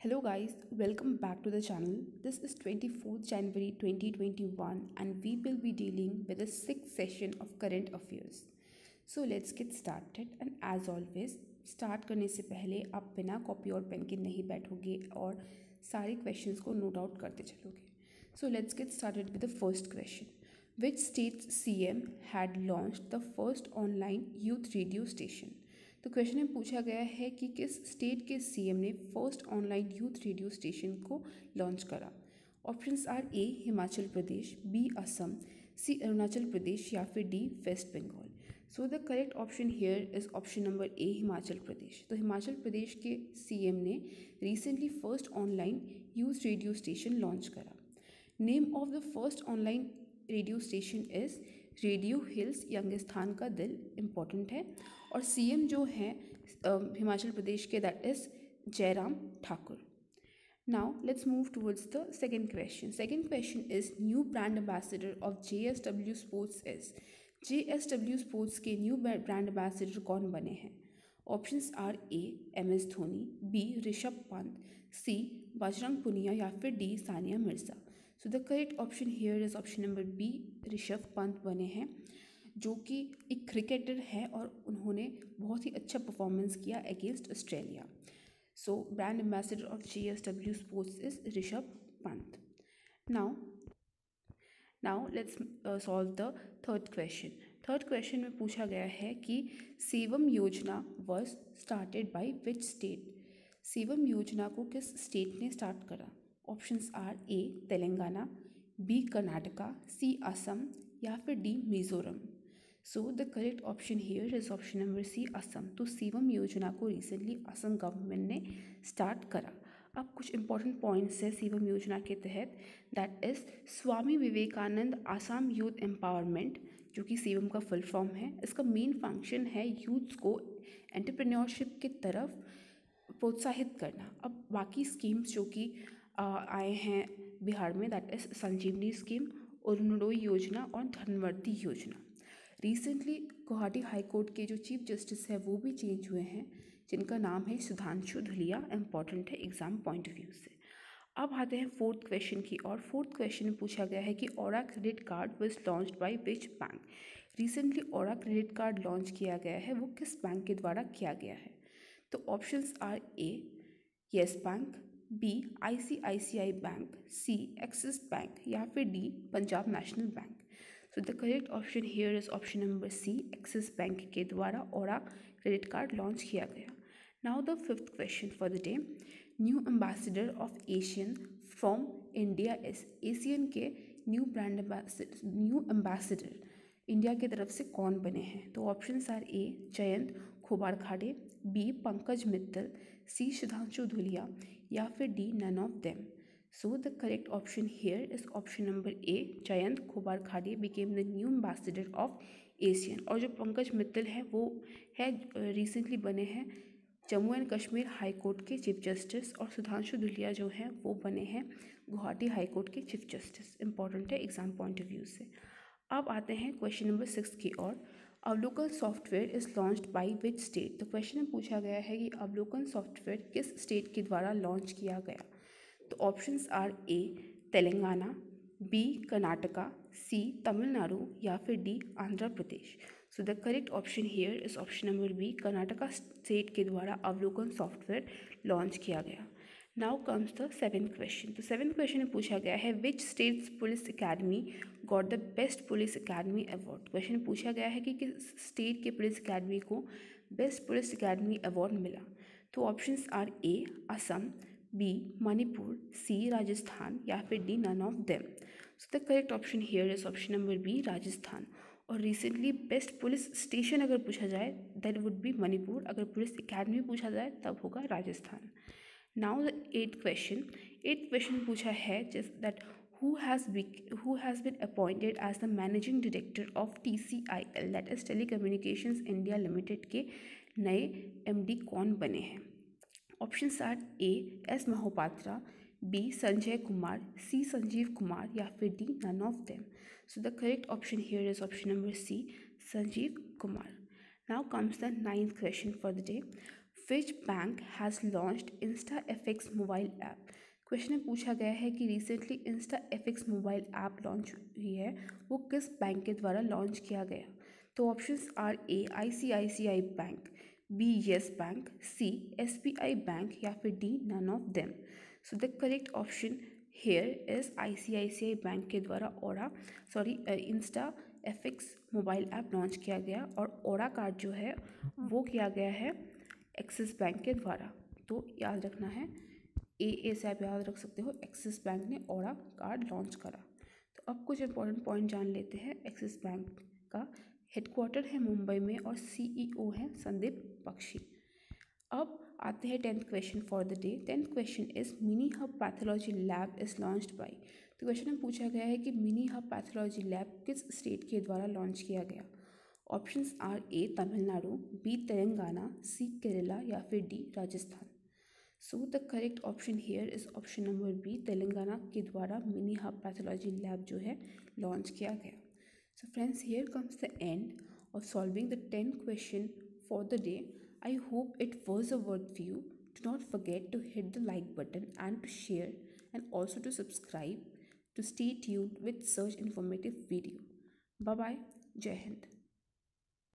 Hello guys, welcome back to the channel. This is 24th January 2021 and we will be dealing with the sixth session of current affairs. So let's get started and as always start करने से पहले आप बिना copy और pen के नहीं बैठोगे और सारे क्वेश्चंस को नोट आउट करते चलोगे. So let's get started with the first question. Which state's CM had launched the first online youth radio station? तो क्वेश्चन में पूछा गया है कि किस स्टेट के सीएम ने first online youth radio station को लॉन्च करा. Options are A Himachal Pradesh, B Assam, C Arunachal Pradesh या फिर D west Bengal. So the correct option here is option number A Himachal Pradesh. तो हिमाचल प्रदेश के सीएम ने recently first online youth radio station launch करा. Name of the first online radio station is radio hills Youngistan का दिल. Important है. और सीएम जो हैं हिमाचल प्रदेश के that is Jairam Thakur. Now let's move towards the second question. Second question is new brand ambassador of JSW sports is. JSW sports के new brand ambassador कौन बने हैं? Options are A MS Dhoni, B Rishabh Pant, C Bajrang Punia या फिर D Sania Mirza. So the correct option here is option number B Rishabh Pant बने हैं, जो कि एक क्रिकेटर है और उन्होंने बहुत ही अच्छा परफॉर्मेंस किया against Australia. So brand ambassador of JSW sports is Rishabh Pant. Now let's solve the third question. Third question में पूछा गया है कि सेवम योजना was started by which state. Sewam योजना को किस स्टेट ने स्टार्ट करा? Options are A Telangana, B Karnataka, C Assam या फिर D Mizoram. So the correct option here is option number C Assam. तो सेवम योजना को रिसेंटली असम गवर्नमेंट ने स्टार्ट करा. अब कुछ इंपॉर्टेंट पॉइंट्स है सेवम योजना के तहत. That is Swami Vivekananda Assam youth empowerment, जो कि सेवम का फुल फॉर्म है. इसका मेन फंक्शन है यूथ्स को एंटरप्रेन्योरशिप की तरफ प्रोत्साहित करना. अब बाकी स्कीम्स जो कि आए हैं बिहार में that is Sanjeevani scheme, Arunoday योजना और धनवर्ती योजना. रिसेंटली गुवाहाटी हाई कोर्ट के जो चीफ जस्टिस है वो भी चेंज हुए हैं, जिनका नाम है सुधांशु धुलिया. इंपॉर्टेंट है एग्जाम पॉइंट ऑफ व्यू से. अब आते हैं फोर्थ क्वेश्चन की और. फोर्थ क्वेश्चन में पूछा गया है कि aura credit card was launched by which bank. Recently aura credit card launch किया गया है, वो किस बैंक के द्वारा किया गया है? तो options are A Yes Bank, B ICICI bank, C Axis Bank या फिर D Punjab National Bank. So the correct option here is option number C Axis Bank के द्वारा औरा क्रेडिट कार्ड लॉन्च किया गया. Now the fifth question for the day. New ambassador of ASEAN from India is. ASEAN के new ambassador India की तरफ से कौन बने हैं? तो options are A Jayant Khobar Khade, B Pankaj Mittal, C Sudhanshu Dhulia या फिर D none of them. So the correct option here is option number A. Jayant Khobar Khade became the new ambassador of ASEAN. और जो पंकज मित्तल है वो है रिसेंटली बने हैं Jammu and Kashmir high court के चीफ जस्टिस. और सुधांशु धुलिया जो हैं वो बने हैं गुवाहाटी हाई कोर्ट के चीफ जस्टिस. इंपॉर्टेंट है एग्जाम पॉइंट ऑफ व्यू से. अब आते हैं क्वेश्चन नंबर 6 की ओर. अवलोकन software is launched by which state. तो क्वेश्चन में पूछा गया है कि अवलोकन सॉफ्टवेयर किस स्टेट के द्वारा लॉन्च किया गया. तो options are A Telangana, B Karnataka, C Tamil Nadu या फिर D Andhra Pradesh. So the correct option here is option number B Karnataka state के द्वारा अवलोकन सॉफ्टवेयर लॉन्च किया गया. Now comes the seventh question. तो सेवेंथ क्वेश्चन में पूछा गया है which states police academy got the best police academy award. Question में पूछा गया है कि किस स्टेट के पुलिस अकेडमी को बेस्ट पुलिस अकेडमी अवार्ड मिला. तो options are A Assam, B Manipur, C Rajasthan या फिर D none of them. So the correct option here is option number B Rajasthan. और रिसेंटली बेस्ट पुलिस स्टेशन अगर पूछा जाए दैट वुड बी मणिपुर. अगर पुलिस अकेडमी पूछा जाए तब होगा Rajasthan. Now the eighth question पूछा है that who has been appointed as the managing director of TCIL that is Telecommunications India Limited के नए MD कौन बने हैं? Options are A S Mohapatra, B Sanjay Kumar, C Sanjeev Kumar या फिर D none of them. So the correct option here is option number C Sanjeev Kumar. Now comes the ninth question for the day. Which bank has launched InstaFX mobile app. Question में पूछा गया है कि recently InstaFX mobile app launch हुई है, वो किस bank के द्वारा लॉन्च किया गया। तो options are A ICICI bank, B Yes Bank, C SBI bank या फिर D none of them. So the correct option here is ICICI bank के द्वारा InstaFX मोबाइल ऐप लॉन्च किया गया और ओरा कार्ड जो है वो किया गया है एक्सिस बैंक के द्वारा। तो याद रखना है, ए से आप याद रख सकते हो, एक्सिस बैंक ने ओरा कार्ड लॉन्च करा। तो अब कुछ इंपॉर्टेंट पॉइंट जान लेते हैं। एक्सिस बैंक का हेडक्वार्टर है मुंबई में और CEO है संदीप बख्शी। अब आते हैं 10th question for the day. 10th question is mini hub pathology lab is launched by. तो क्वेश्चन में पूछा गया है कि मिनी हब पैथोलॉजी लैब किस स्टेट के द्वारा लॉन्च किया गया। Options are A Tamil Nadu, B Telangana, C Kerala या फिर D Rajasthan. So the correct option here is option number B, Telangana के द्वारा मिनी हब पैथोलॉजी लैब जो है लॉन्च किया गया। So friends, here comes the end of solving the 10 question for the day. I hope it was a worth view. Do not forget to hit the like button and to share and also to subscribe to stay tuned with such informative video. Bye bye. Jai Hind.